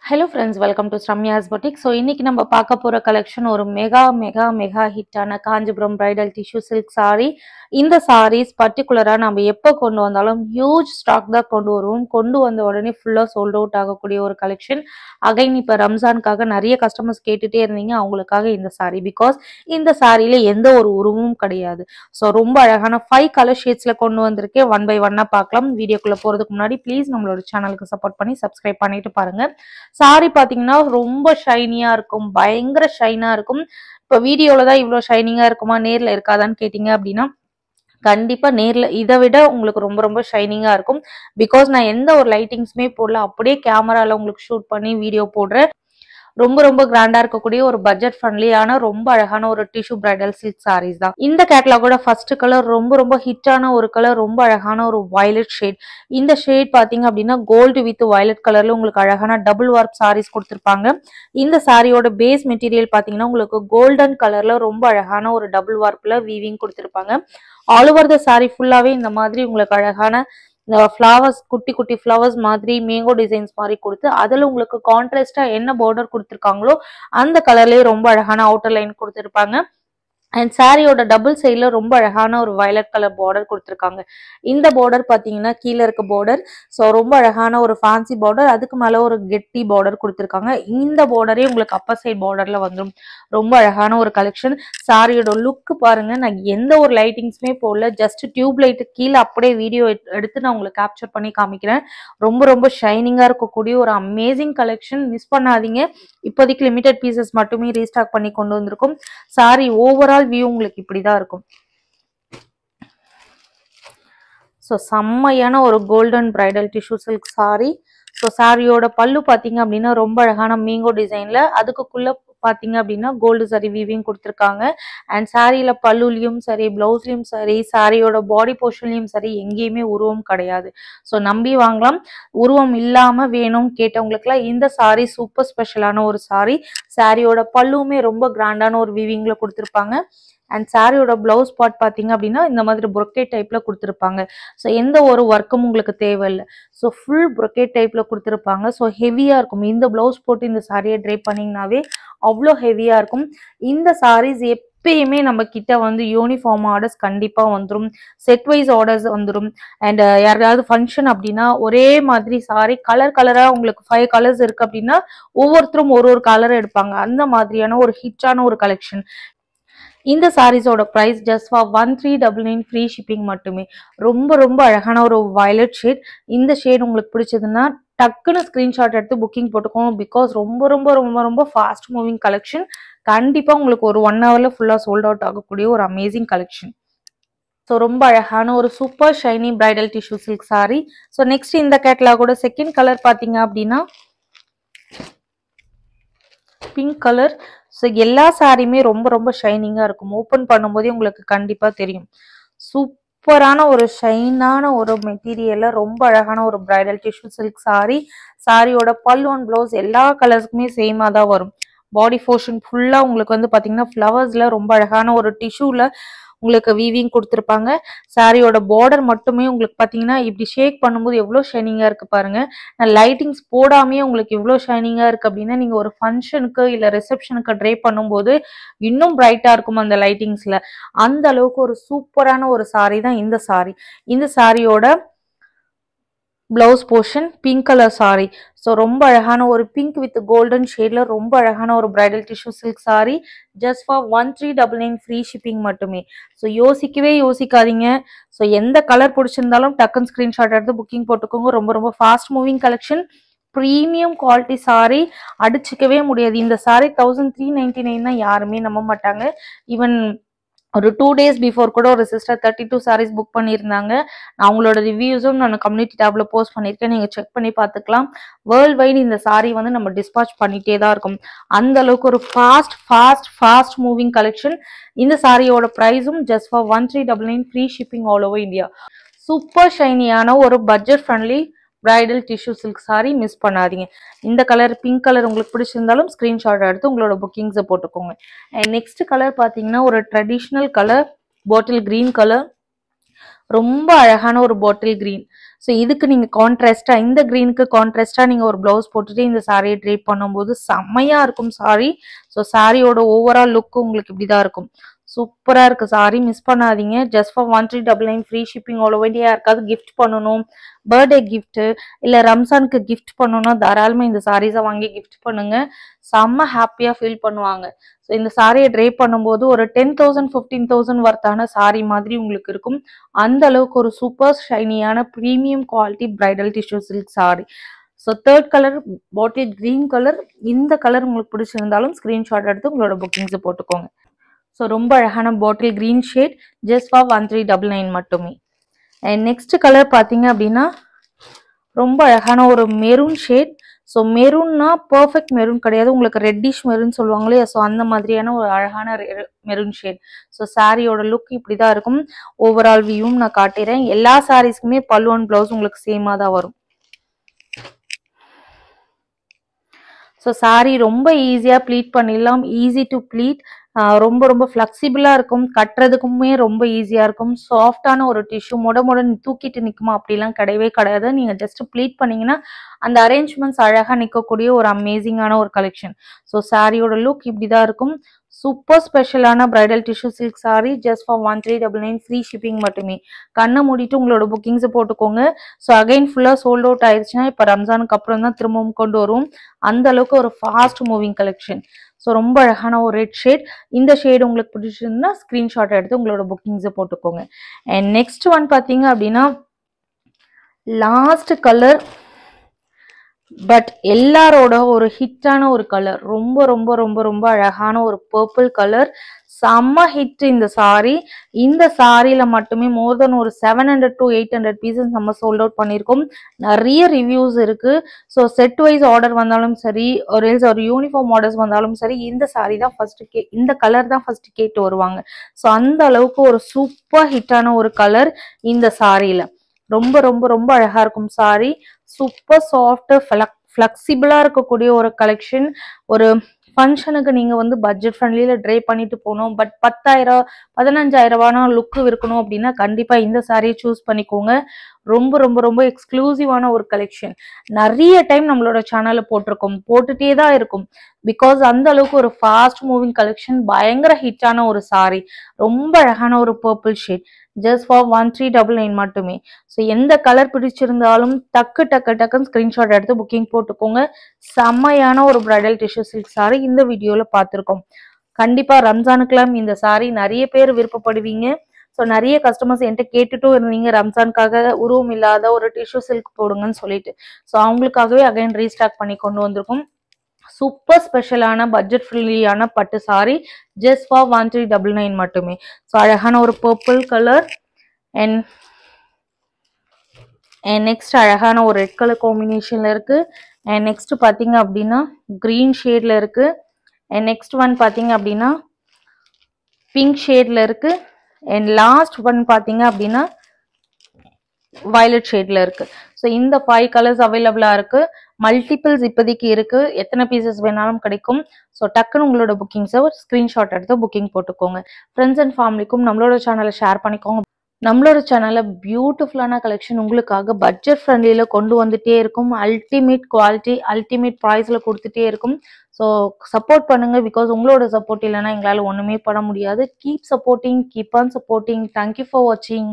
Hello friends, welcome to Ramya's Boutique. So இன்னைக்கு நம்ம பார்க்க போற கலெக்ஷன் ஒரு மெகா ஹிட்டான Kanchipuram bridal tissue silk saree. இந்த sarees பர்టిక్యులரா நம்ம எப்போ கொண்டு வந்தாலும் ஹியூஜ் ஸ்டாக் தான் கொண்டு வருவோம். கொண்டு வந்த உடனே ஃபுல்லா சோல்ட் அவுட் ஆகக்கூடிய ஒரு கலெக்ஷன். அகைன் இப்ப ரம்ஜானுக்காக நிறைய கஸ்டமர்ஸ் கேட்டுட்டே இருந்தீங்க, அவங்களுக்காக இந்த saree. பிகாஸ் இந்த சாரியில எந்த ஒரு உருவமும் கிடையாது. ஸோ ரொம்ப அழகான 5 கலர் ஷேட்ஸ்ல கொண்டு வந்திருக்கேன். ஒன் பை ஒன்னா பார்க்கலாம். வீடியோக்குள்ள போறதுக்கு முன்னாடி ப்ளீஸ் நம்மளோட சேனலுக்கு சப்போர்ட் பண்ணி சப்ஸ்கிரைப் பண்ணிட்டு பாருங்க. சாரி பாத்தீங்கன்னா ரொம்ப ஷைனியா இருக்கும், பயங்கர ஷைனா இருக்கும். இப்ப வீடியோல தான் இவ்வளவு ஷைனிங்கா இருக்குமா, நேர்ல இருக்காதான்னு கேட்டீங்க அப்படின்னா கண்டிப்பா நேர்ல இதை விட உங்களுக்கு ரொம்ப ஷைனிங்கா இருக்கும். பிகாஸ் நான் எந்த ஒரு லைட்டிங்ஸுமே போடல, அப்படியே கேமரால உங்களுக்கு ஷூட் பண்ணி வீடியோ போடுறேன். ரொம்ப கிராண்டா இருக்கக்கூடிய ஒரு பட்ஜெட் ஃப்ரெண்ட்லியான ரொம்ப அழகான ஒரு டிஷ்யூ பிரைடல் சில்க் சாரீஸ் தான். இந்த கேட்டலாகோட ஃபர்ஸ்ட் கலர் ரொம்ப ஹிட்டான ஒரு கலர், ரொம்ப அழகான ஒரு வயலட் ஷேட். இந்த ஷேட் பாத்தீங்க அப்படின்னா கோல்டு வித் வயலட் கலர்ல உங்களுக்கு அழகான டபுள் வார்ப் சாரீஸ் கொடுத்திருப்பாங்க. இந்த சாரியோட பேஸ் மெட்டீரியல் பாத்தீங்கன்னா உங்களுக்கு கோல்டன் கலர்ல ரொம்ப அழகான ஒரு டபுள் வார்ப்ல வீவிங் கொடுத்திருப்பாங்க. ஆல் ஓவர் த சாரி ஃபுல்லாவே இந்த மாதிரி உங்களுக்கு அழகான ஃப்ளவர்ஸ், குட்டி ஃப்ளவர்ஸ் மாதிரி மேங்கோ டிசைன்ஸ் மாதிரி கொடுத்து அதுல உங்களுக்கு கான்ட்ராஸ்டா என்ன பார்டர் கொடுத்துருக்காங்களோ அந்த கலர்லயே ரொம்ப அழகான அவுட்டர் லைன் கொடுத்துருப்பாங்க. அண்ட் சாரியோட டபுள் சைட்ல ரொம்ப அழகான ஒரு வயலட் கலர் பார்டர் கொடுத்துருக்காங்க. இந்த பார்டர் பாத்தீங்கன்னா கீழே இருக்க பார்டர், ஸோ ரொம்ப அழகான ஒரு ஃபேன்சி பார்டர், அதுக்கு மேல ஒரு கெட்டி பார்டர் கொடுத்துருக்காங்க. இந்த பார்டரே உங்களுக்கு அப்பர் சைட் பார்டர்ல வந்துடும். ரொம்ப அழகான ஒரு கலெக்ஷன். சாரியோட லுக் பாருங்க, நான் எந்த ஒரு லைட்டிங்ஸுமே போடல, ஜஸ்ட் டியூப் லைட் கீழே அப்படியே வீடியோ எடுத்து நான் உங்களுக்கு கேப்சர் பண்ணி காமிக்கிறேன். ரொம்ப ஷைனிங்கா இருக்கக்கூடிய ஒரு அமேசிங் கலெக்ஷன். மிஸ் பண்ணாதீங்க. இப்போதைக்கு லிமிடெட் பீசஸ் மட்டுமே ரீஸ்டாக் பண்ணி கொண்டு வந்திருக்கும். சாரி ஓவரால் வியூ உங்களுக்கு இப்படிதான் இருக்கும். ஸோ செம்மையான ஒரு golden bridal tissue silk sari. So சாரியோட பல்லு பாத்தீங்க அப்படின்னா ரொம்ப அழகான மேங்கோ டிசைன்ல, அதுக்குள்ள பாத்தீங்க அப்படின்னா கோல்டு சரி வீவிங் கொடுத்துருக்காங்க. அண்ட் சாரியில பல்லுலயும் சரி, பிளவுஸ்லயும் சரி, சாரியோட பாடி போர்ஷன்லயும் சரி எங்கேயுமே உருவம் கிடையாது. ஸோ நம்பி வாங்கலாம். உருவம் இல்லாம வேணும் கேட்டவங்களுக்குலாம் இந்த சாரி சூப்பர் ஸ்பெஷலான ஒரு சாரி. சாரியோட பல்லுமே ரொம்ப கிராண்டான ஒரு வீவிங்ல கொடுத்துருப்பாங்க. அண்ட் சாரியோட பிளவுஸ் பார்ட் பாத்தீங்க அப்படின்னா இந்த மாதிரி புரொக்கேட் டைப்ல கொடுத்துருப்பாங்க. ஸோ எந்த ஒரு ஒர்க்கும் உங்களுக்கு தேவையில்லை. ஸோ ஃபுல் புரொக்கேட் டைப்ல கொடுத்துருப்பாங்க. ஸோ ஹெவியா இருக்கும். இந்த பிளவுஸ் போட்டு இந்த சாரியை ட்ரை பண்ணீங்கன்னாவே அவ்வளோ ஹெவியா இருக்கும். இந்த சாரீஸ் எப்பயுமே நம்ம கிட்ட வந்து யூனிஃபார்ம் ஆர்டர்ஸ் கண்டிப்பா வந்துடும், செட் வைஸ் ஆர்டர்ஸ் வந்துடும். அண்ட் யாராவது ஃபங்க்ஷன் அப்படின்னா ஒரே மாதிரி சாரி கலரா உங்களுக்கு 5 கலர்ஸ் இருக்கு அப்படின்னா ஒவ்வொருத்தரும் ஒரு கலர் எடுப்பாங்க. அந்த மாதிரியான ஒரு ஹிட்டான ஒரு கலெக்ஷன். இந்த சாரீஸோட price just for 1399 free shipping மட்டுமே. ரொம்ப அழகான ஒரு வயலட் ஷேட். இந்த ஷேட் உங்களுக்கு பிடிச்சதுன்னா டக்குன்னு ஸ்கிரீன்ஷாட் எடுத்து புக்கிங் போட்டுக்கோங்க. பிகாஸ் ரொம்ப ஃபாஸ்ட் மூவிங் கலெக்ஷன். கண்டிப்பா உங்களுக்கு ஒரு 1 ஹவர்ல ஃபுல்லா சோல்ட் அவுட் ஆகக்கூடிய ஒரு அமேசிங் கலெக்ஷன். ஸோ ரொம்ப அழகான ஒரு super shiny bridal tissue silk sari. So next இந்த கேட்டலாகோட செகண்ட் கலர் பாத்தீங்க அப்படின்னா பிங்க் கலர். ஸோ எல்லா சாரியுமே ரொம்ப ஷைனிங்கா இருக்கும். ஓப்பன் பண்ணும்போதே உங்களுக்கு கண்டிப்பா தெரியும். சூப்பரான ஒரு ஷைனான ஒரு மெட்டீரியல்ல ரொம்ப அழகான ஒரு பிரைடல் டிஷ்யூ சில்க் சாரி. சாரியோட பல்லு அண்ட் பிளவுஸ் எல்லா கலர்ஸ்க்குமே சேமா தான் வரும். பாடி போர்ஷன் ஃபுல்லா உங்களுக்கு வந்து பாத்தீங்கன்னா ஃபிளவர்ஸ்ல ரொம்ப அழகான ஒரு டிஷ்யூல உங்களுக்கு வீவிங் கொடுத்துருப்பாங்க. சாரியோட பார்டர் மட்டுமே உங்களுக்கு பாத்தீங்கன்னா இப்படி ஷேக் பண்ணும்போது எவ்வளவு ஷைனிங்கா இருக்கு பாருங்க. நான் லைட்டிங்ஸ் போடாமே உங்களுக்கு இவ்வளவு ஷைனிங்கா இருக்கு அப்படின்னா நீங்க ஒரு ஃபங்க்ஷனுக்கு இல்ல ரிசப்ஷனுக்கு ட்ரை பண்ணும்போது இன்னும் பிரைட்டா இருக்கும் அந்த லைட்டிங்ஸ்ல. அந்த அளவுக்கு ஒரு சூப்பரான ஒரு சாரி தான் இந்த சாரி. இந்த சாரியோட blouse portion pink colour sorry. So ரொம்ப அழகான ஒரு பிங்க் வித் கோல்டன் ஷேட்ல ரொம்ப அழகான ஒரு bridal tissue silk sari. Just for 1399 free shipping மட்டுமே. ஸோ யோசிக்காதீங்க. ஸோ எந்த கலர் பிடிச்சிருந்தாலும் டக்குன்னு ஸ்கிரீன்ஷாட் எடுத்து புக்கிங் போட்டுக்கோங்க. ரொம்ப fast moving collection. Premium quality sari அடிச்சுக்கவே முடியாது. இந்த சாரி 1399 யாருமே நம்ப மாட்டாங்க. ஈவன் ஒரு 2 days பிஃபோர் கூட ஒரு சிஸ்டர் 32 சாரீஸ் புக் பண்ணியிருந்தாங்க. அவங்களோட ரிவ்யூஸும் நான் கம்யூனிட்டி டேப்ல போஸ்ட் பண்ணியிருக்கேன், நீங்க செக் பண்ணி பார்த்துக்கலாம். வேர்ல்ட் வைட் இந்த சாரி வந்து நம்ம டிஸ்பாச் பண்ணிட்டே தான் இருக்கும். அந்த அளவுக்கு ஒரு ஃபாஸ்ட் மூவிங் கலெக்ஷன். இந்த சாரியோட பிரைஸும் just for 1399 free shipping all over India. Super ஷைனியான ஒரு budget friendly bridal tissue silk sari miss பண்ணாதீங்க. இந்த கலர் பிங்க் கலர் உங்களுக்கு பிடிச்சிருந்தாலும் ஸ்கிரீன்ஷாட் எடுத்து உங்களோட புக்கிங்ஸை போட்டுக்கோங்க. நெக்ஸ்ட் கலர் பார்த்தீங்கன்னா ஒரு traditional colour bottle green colour. ரொம்ப அழகான ஒரு பாட்டில் கிரீன். ஸோ இதுக்கு நீங்க கான்ட்ராஸ்டா இந்த கிரீனுக்கு கான்ட்ராஸ்டா நீங்க ஒரு பிளவுஸ் போட்டுட்டு இந்த சாரியை ட்ரேப் பண்ணும்போது செம்மையா இருக்கும் சாரி. ஸோ சாரியோட ஓவரால் லுக் உங்களுக்கு இப்படிதான் இருக்கும். சூப்பரா இருக்கு சாரி, மிஸ் பண்ணாதீங்க. Just for 1399 free shipping all over India. யாருக்காவது கிஃப்ட் பண்ணணும், பர்த்டே கிஃப்ட் இல்ல ரம்ஜானுக்கு கிஃப்ட் பண்ணணும்னா தாராளமா இந்த சாரீஸை வாங்கி கிஃப்ட் பண்ணுங்க. செம்ம ஹாப்பியா ஃபீல் பண்ணுவாங்க. ஸோ இந்த சாரியை ட்ரேப் பண்ணும்போது ஒரு 10,000 15,000 வர்த்தான சாரி மாதிரி உங்களுக்கு இருக்கும். அந்த அளவுக்கு ஒரு சூப்பர் ஷைனியான premium quality bridal tissue silk sari. So third colour bottle green colour. இந்த கலர் உங்களுக்கு பிடிச்சிருந்தாலும் ஸ்கிரீன்ஷாட் எடுத்து உங்களோட புக்கிங்ஸை போட்டுக்கோங்க. ஸோ ரொம்ப அழகான bottle green shade, just for 1399 மட்டுமே. அண்ட் நெக்ஸ்ட் கலர் பார்த்தீங்க அப்படின்னா ரொம்ப அழகான ஒரு மெரூன் ஷேட். ஸோ மெரூன்னா பர்ஃபெக்ட் மெரூன் கிடையாது, உங்களுக்கு ரெட்டிஷ் மெரூன் சொல்லுவாங்களே, ஸோ அந்த மாதிரியான ஒரு அழகான மெரூன் ஷேட். ஸோ சாரியோட லுக் இப்படிதான் இருக்கும். ஓவரால் வியூவும் நான் காட்டுறேன். எல்லா சாரீஸ்க்குமே பல்லு அண்ட் பிளவுஸ் உங்களுக்கு சேமா தான் வரும். ஸோ சாரி ரொம்ப ஈஸியாக ப்ளீட் பண்ணிடலாம், ஈஸி டு ப்ளீட். ரொம்ப ரொம்ப ஃப்ளெக்சிபிளாக இருக்கும், கட்டுறதுக்குமே ரொம்ப ஈஸியாக இருக்கும். சாஃப்டான ஒரு டிஷ்யூ, முடன்னு தூக்கிட்டு நிற்குமா அப்படிலாம் கிடையவே கிடையாது. நீங்கள் ஜஸ்ட் ப்ளீட் பண்ணிங்கன்னா அந்த அரேஞ்ச்மெண்ட்ஸ் அழகாக நிற்கக்கூடிய ஒரு அமேசிங்கான ஒரு கலெக்ஷன். ஸோ சாரியோட லுக் இப்படி தான் இருக்கும். சூப்பர் ஸ்பெஷலான bridal tissue silk sari, just for 1399 free shipping மட்டுமே. கண்ணை மூடிட்டு உங்களோட புக்கிங்ஸை போட்டுக்கோங்க. ஸோ அகைன் ஃபுல்லாக சோல்ட் அவுட் ஆயிடுச்சுன்னா இப்போ ரம்ஜானுக்கு அப்புறம் தான் திரும்பவும் கொண்டு வரும். அந்த அளவுக்கு ஒரு ஃபாஸ்ட் மூவிங் கலெக்ஷன். ஸோ ரொம்ப அழகான ஒரு ரெட் ஷேட். இந்த ஷேட் உங்களுக்கு பிடிச்சிருந்தா ஸ்கிரீன்ஷாட் எடுத்து உங்களோட புக்கிங்ஸை போட்டுக்கோங்க. அண்ட் நெக்ஸ்ட் ஒன் பார்த்தீங்க அப்படின்னா லாஸ்ட் கலர், பட் எல்லாரோட ஒரு ஹிட்டான ஒரு கலர். ரொம்ப ரொம்ப ரொம்ப ரொம்ப அழகான ஒரு பர்பிள் கலர். செம்ம ஹிட் இந்த சாரி. இந்த சாரியில மட்டுமே மோர் தென் ஒரு 700 to 800 பீசஸ் நம்ம சோல்ட் அவுட் பண்ணியிருக்கோம். நிறைய ரிவ்யூஸ் இருக்கு. ஸோ செட் வைஸ் ஆர்டர் வந்தாலும் சரி, ஒரு யூனிஃபார்ம் ஆர்டர்ஸ் வந்தாலும் சரி, இந்த சாரி தான் ஃபர்ஸ்ட் இந்த கலர் தான் ஃபர்ஸ்ட் கேட்டு வருவாங்க. ஸோ அந்த அளவுக்கு ஒரு சூப்பர் ஹிட்டான ஒரு கலர் இந்த சாரியில. ரொம்ப ரொம்ப ரொம்ப அழகா இருக்கும் சாரி. சூப்பர் சாஃப்ட் ஃபிளெக்சிபிளா இருக்கக்கூடிய ஒரு கலெக்ஷன். ஒரு ஃபங்க்ஷனுக்கு நீங்க வந்து பட்ஜெட் ஃப்ரெண்ட்லியில ட்ரை பண்ணிட்டு போகணும், பட் 10,000 15,000 லுக்கு இருக்கணும் அப்படின்னா கண்டிப்பா இந்த சாரியை சூஸ் பண்ணிக்கோங்க. ரொம்ப ரொம்ப ரொம்ப எக்ஸ்க்ளூசிவான ஒரு கலெக்ஷன். நிறைய டைம் நம்மளோட சேனல்ல போட்டிருக்கோம், போட்டுட்டே தான் இருக்கும். பிகாஸ் அந்த அளவுக்கு ஒரு ஃபாஸ்ட் மூவிங் கலெக்ஷன், பயங்கர ஹிட்டான ஒரு சாரி. ரொம்ப அழகான ஒரு பர்பிள் ஷேட், ஜஸ்ட் ஃபார் 1399 மட்டுமே. ஸோ எந்த கலர் பிடிச்சிருந்தாலும் டக்குன்னு ஸ்கிரீன்ஷாட் எடுத்து புக்கிங் போட்டுக்கோங்க. செம்மையான ஒரு பிரைடல் டிஷ்யூ சில்க் சாரி இந்த வீடியோல பார்த்துருக்கோம். கண்டிப்பா ரம்ஜானுக்குலாம் இந்த சாரி நிறைய பேர் விருப்பப்படுவீங்க. ஸோ நிறைய கஸ்டமர்ஸ் என்கிட்ட கேட்டுட்டும் இருந்தீங்க, ரம்ஜானுக்காக உருவம் இல்லாத ஒரு டிஷ்யூ சில்க் போடுங்கன்னு சொல்லிட்டு. ஸோ அவங்களுக்காகவே அகைன் ரீஸ்டாக் பண்ணி கொண்டு வந்திருக்கோம். சூப்பர் ஸ்பெஷலான பட்ஜெட் ஃப்ரெண்ட்லியான பட்டு சாரி, ஜஸ்ட் ஃபார் 1399 மட்டுமே. ஸோ அழகான ஒரு பர்பிள் கலர் அண்ட் நெக்ஸ்ட் அழகான ஒரு ரெட் கலர் காம்பினேஷன்ல இருக்கு. அண்ட் நெக்ஸ்ட் பாத்தீங்க அப்படின்னா கிரீன் ஷேட்ல இருக்கு. அண்ட் நெக்ஸ்ட் ஒன் பாத்தீங்க அப்படின்னா பிங்க் ஷேட்ல இருக்கு. அண்ட் லாஸ்ட் ஒன் பாத்தீங்க அப்படின்னா வயலட் ஷேட்ல இருக்கு. ஸோ இந்த 5 கலர்ஸ் அவைலபிளா இருக்கு. மல்டிபிள்ஸ் இப்போதைக்கு இருக்கு, எத்தனை பீசஸ் வேணாலும் கிடைக்கும். ஸோ டக்குன்னு உங்களோட புக்கிங்ஸை ஸ்கிரீன்ஷாட் எடுத்து புக்கிங் போட்டுக்கோங்க. ஃப்ரெண்ட்ஸ் அண்ட் ஃபேமிலிக்கும் நம்மளோட சேனலை ஷேர் பண்ணிக்கோங்க. நம்மளோட சேனல்ல பியூட்டிஃபுல்லான கலெக்ஷன் உங்களுக்காக பட்ஜெட் ஃப்ரெண்ட்லியில கொண்டு வந்துட்டே இருக்கும். அல்டிமேட் குவாலிட்டி, அல்டிமேட் ப்ரைஸ்ல கொடுத்துட்டே இருக்கும். ஸோ சப்போர்ட் பண்ணுங்க. பிகாஸ் உங்களோட சப்போர்ட் இல்லைன்னா எங்களால் ஒண்ணுமே பண்ண முடியாது. Keep supporting, keep on supporting. Thank you for வாட்சிங்.